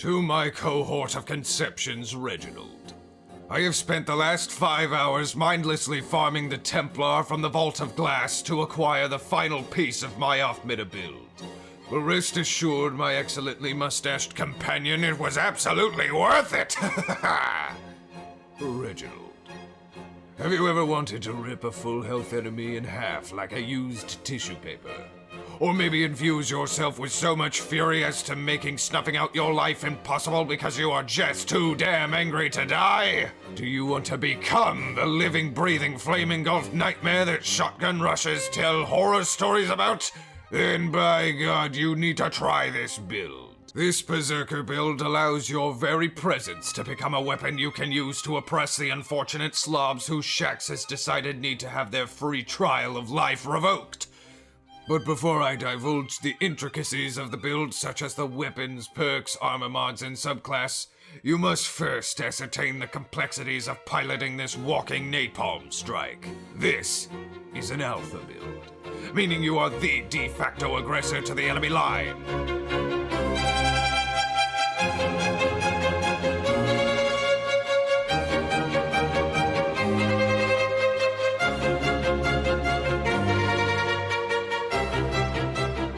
To my cohort of conceptions, Reginald. I have spent the last 5 hours mindlessly farming the Templar from the Vault of Glass to acquire the final piece of my off-meta build. But rest assured, my excellently mustached companion, it was absolutely worth it! Reginald, have you ever wanted to rip a full health enemy in half like a used tissue paper? Or maybe infuse yourself with so much fury as to making snuffing out your life impossible because you are just too damn angry to die? Do you want to become the living, breathing, flame-engulfed nightmare that shotgun rushers tell horror stories about? Then by God, you need to try this build. This Berserker build allows your very presence to become a weapon you can use to oppress the unfortunate slobs whose Shax has decided need to have their free trial of life revoked. But before I divulge the intricacies of the build, such as the weapons, perks, armor mods, and subclass, you must first ascertain the complexities of piloting this walking napalm strike. This is an alpha build, meaning you are the de facto aggressor to the enemy line.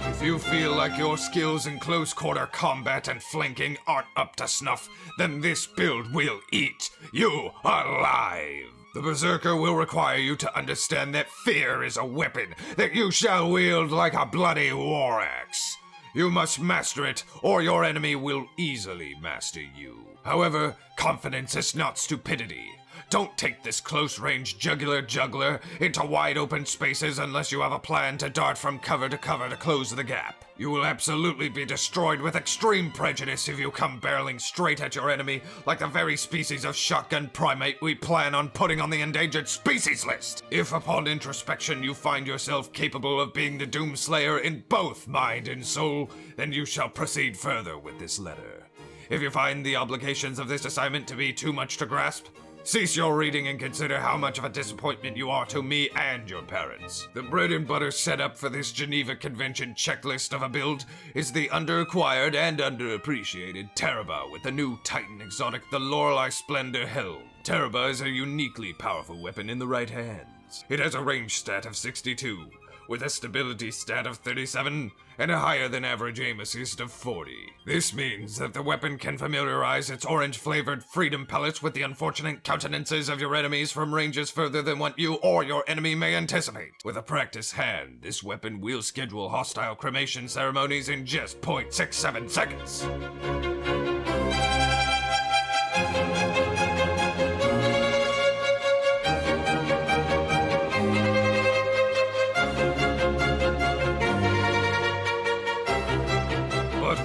If you feel like your skills in close quarter combat and flanking aren't up to snuff, then this build will eat you alive. The Berserker will require you to understand that fear is a weapon that you shall wield like a bloody war axe. You must master it, or your enemy will easily master you. However, confidence is not stupidity. Don't take this close-range jugular juggler into wide-open spaces unless you have a plan to dart from cover to close the gap. You will absolutely be destroyed with extreme prejudice if you come barreling straight at your enemy like the very species of shotgun primate we plan on putting on the endangered species list. If upon introspection you find yourself capable of being the Doomslayer in both mind and soul, then you shall proceed further with this letter. If you find the obligations of this assignment to be too much to grasp, cease your reading and consider how much of a disappointment you are to me and your parents. The bread and butter setup for this Geneva Convention checklist of a build is the underacquired and underappreciated Tarrabah with the new Titan exotic, the Lorely Splendor Helm. Tarrabah is a uniquely powerful weapon in the right hands. It has a range stat of 62, with a stability stat of 37, and a higher than average aim assist of 40. This means that the weapon can familiarize its orange-flavored freedom pellets with the unfortunate countenances of your enemies from ranges further than what you or your enemy may anticipate. With a practiced hand, this weapon will schedule hostile cremation ceremonies in just 0.67 seconds.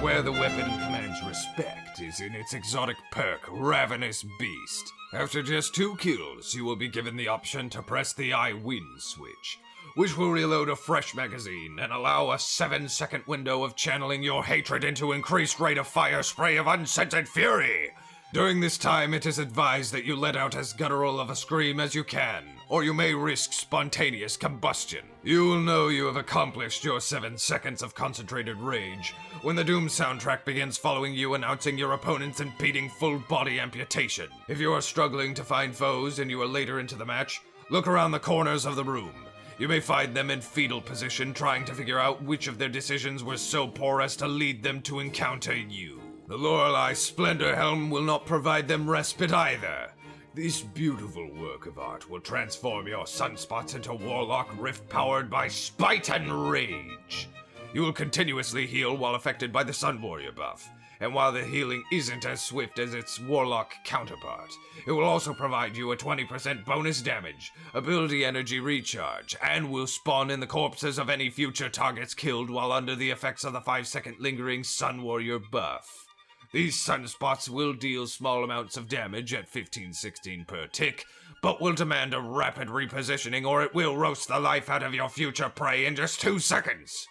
Where the weapon commands respect is in its exotic perk, Ravenous Beast. After just 2 kills, you will be given the option to press the I win switch, which will reload a fresh magazine and allow a 7-second window of channeling your hatred into increased rate of fire spray of unscented fury. During this time, it is advised that you let out as guttural of a scream as you can, or you may risk spontaneous combustion. You will know you have accomplished your 7 seconds of concentrated rage when the Doom soundtrack begins following you, announcing your opponent's impeding full-body amputation. If you are struggling to find foes and you are later into the match, look around the corners of the room. You may find them in fetal position, trying to figure out which of their decisions were so poor as to lead them to encounter you. The Lorely Splendor Helm will not provide them respite either. This beautiful work of art will transform your sunspots into Warlock Rift powered by spite and rage. You will continuously heal while affected by the Sun Warrior buff, and while the healing isn't as swift as its Warlock counterpart, it will also provide you a 20% bonus damage, ability energy recharge, and will spawn in the corpses of any future targets killed while under the effects of the 5-second lingering Sun Warrior buff. These sunspots will deal small amounts of damage at 15-16 per tick, but will demand a rapid repositioning or it will roast the life out of your future prey in just 2 seconds.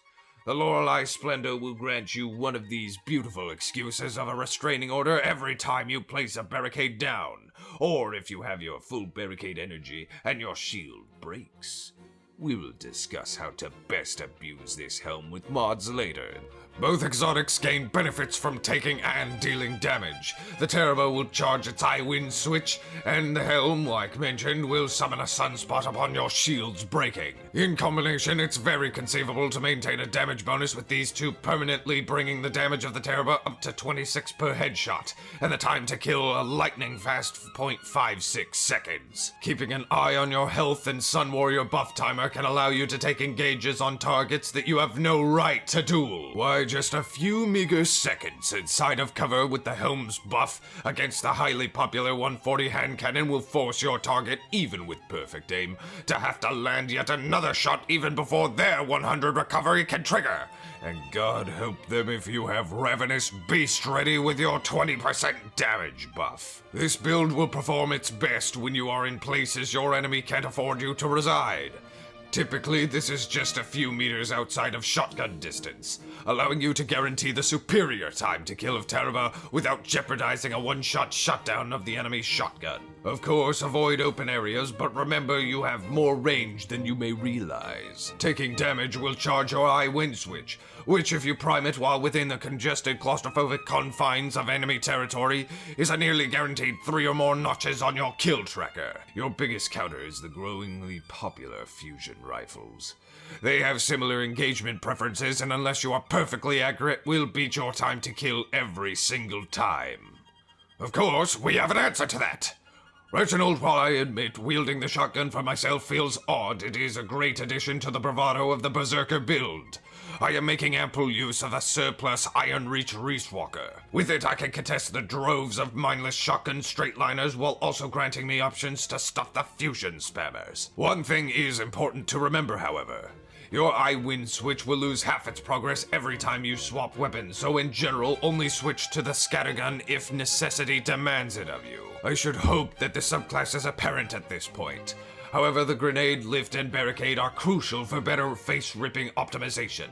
The Lorely Splendor will grant you one of these beautiful excuses of a restraining order every time you place a barricade down, or if you have your full barricade energy and your shield breaks. We will discuss how to best abuse this helm with mods later, Both exotics gain benefits from taking and dealing damage. The Tarrabah will charge its I-Wind switch, and the Helm, like mentioned, will summon a sunspot upon your shields breaking. In combination, it's very conceivable to maintain a damage bonus with these two, permanently bringing the damage of the Tarrabah up to 26 per headshot, and the time to kill a lightning-fast 0.56 seconds. Keeping an eye on your health and Sun Warrior buff timer can allow you to take engages on targets that you have no right to duel. Why, just a few meager seconds inside of cover with the Helm's buff against the highly popular 140 hand cannon will force your target, even with perfect aim, to have to land yet another shot even before their 100 recovery can trigger. And God help them if you have Ravenous Beast ready with your 20% damage buff. This build will perform its best when you are in places your enemy can't afford you to reside. Typically, this is just a few meters outside of shotgun distance, allowing you to guarantee the superior time to kill of Tarrabah without jeopardizing a one-shot shutdown of the enemy's shotgun. Of course, avoid open areas, but remember you have more range than you may realize. Taking damage will charge your I-Wind switch, which if you prime it while within the congested claustrophobic confines of enemy territory, is a nearly guaranteed 3 or more notches on your kill tracker. Your biggest counter is the growingly popular fusion rifles. They have similar engagement preferences, and unless you are perfectly accurate, will beat your time to kill every single time. Of course, we have an answer to that. Reginald, while I admit wielding the shotgun for myself feels odd, it is a great addition to the bravado of the Berserker build. I am making ample use of a surplus Iron Reach Reefwalker. With it, I can contest the droves of mindless shotgun straightliners while also granting me options to stuff the fusion spammers. One thing is important to remember, however. Your I-Wind switch will lose half its progress every time you swap weapons, so in general, only switch to the scattergun if necessity demands it of you. I should hope that the subclass is apparent at this point. However, the grenade, lift, and barricade are crucial for better face-ripping optimization.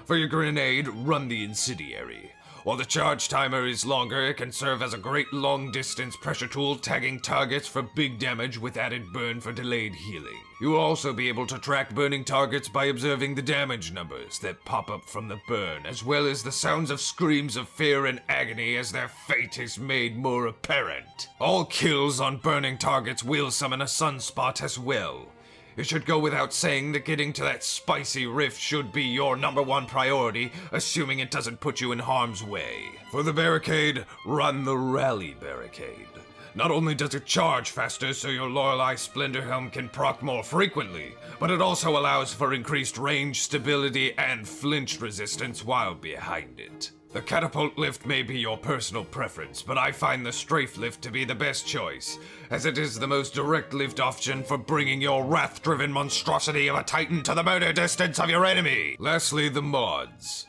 For your grenade, run the incendiary. While the charge timer is longer, it can serve as a great long-distance pressure tool, tagging targets for big damage with added burn for delayed healing. You will also be able to track burning targets by observing the damage numbers that pop up from the burn, as well as the sounds of screams of fear and agony as their fate is made more apparent. All kills on burning targets will summon a sunspot as well. It should go without saying that getting to that spicy rift should be your #1 priority, assuming it doesn't put you in harm's way. For the barricade, run the Rally Barricade. Not only does it charge faster so your Lorely Splendor Helm can proc more frequently, but it also allows for increased range, stability, and flinch resistance while behind it. The catapult lift may be your personal preference, but I find the strafe lift to be the best choice, as it is the most direct lift option for bringing your wrath-driven monstrosity of a titan to the murder distance of your enemy. Lastly, the mods.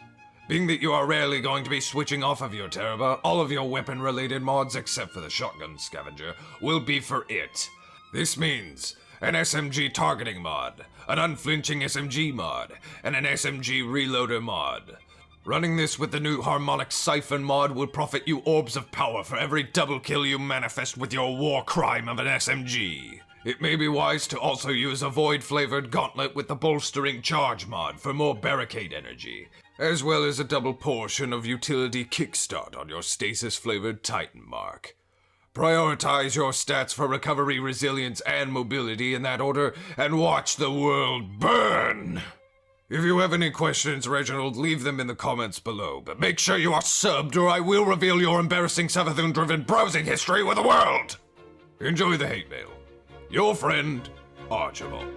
Being that you are rarely going to be switching off of your Tarrabah, all of your weapon-related mods, except for the shotgun scavenger, will be for it. This means an SMG targeting mod, an unflinching SMG mod, and an SMG reloader mod. Running this with the new Harmonic Siphon mod will profit you orbs of power for every double kill you manifest with your war crime of an SMG. It may be wise to also use a void-flavored gauntlet with the bolstering charge mod for more barricade energy, as well as a double portion of utility kickstart on your stasis-flavored Titan mark. Prioritize your stats for recovery, resilience, and mobility in that order, and watch the world burn! If you have any questions, Reginald, leave them in the comments below, but make sure you are subbed or I will reveal your embarrassing Savathun-driven browsing history with the world! Enjoy the hate mail. Your friend, Archibald.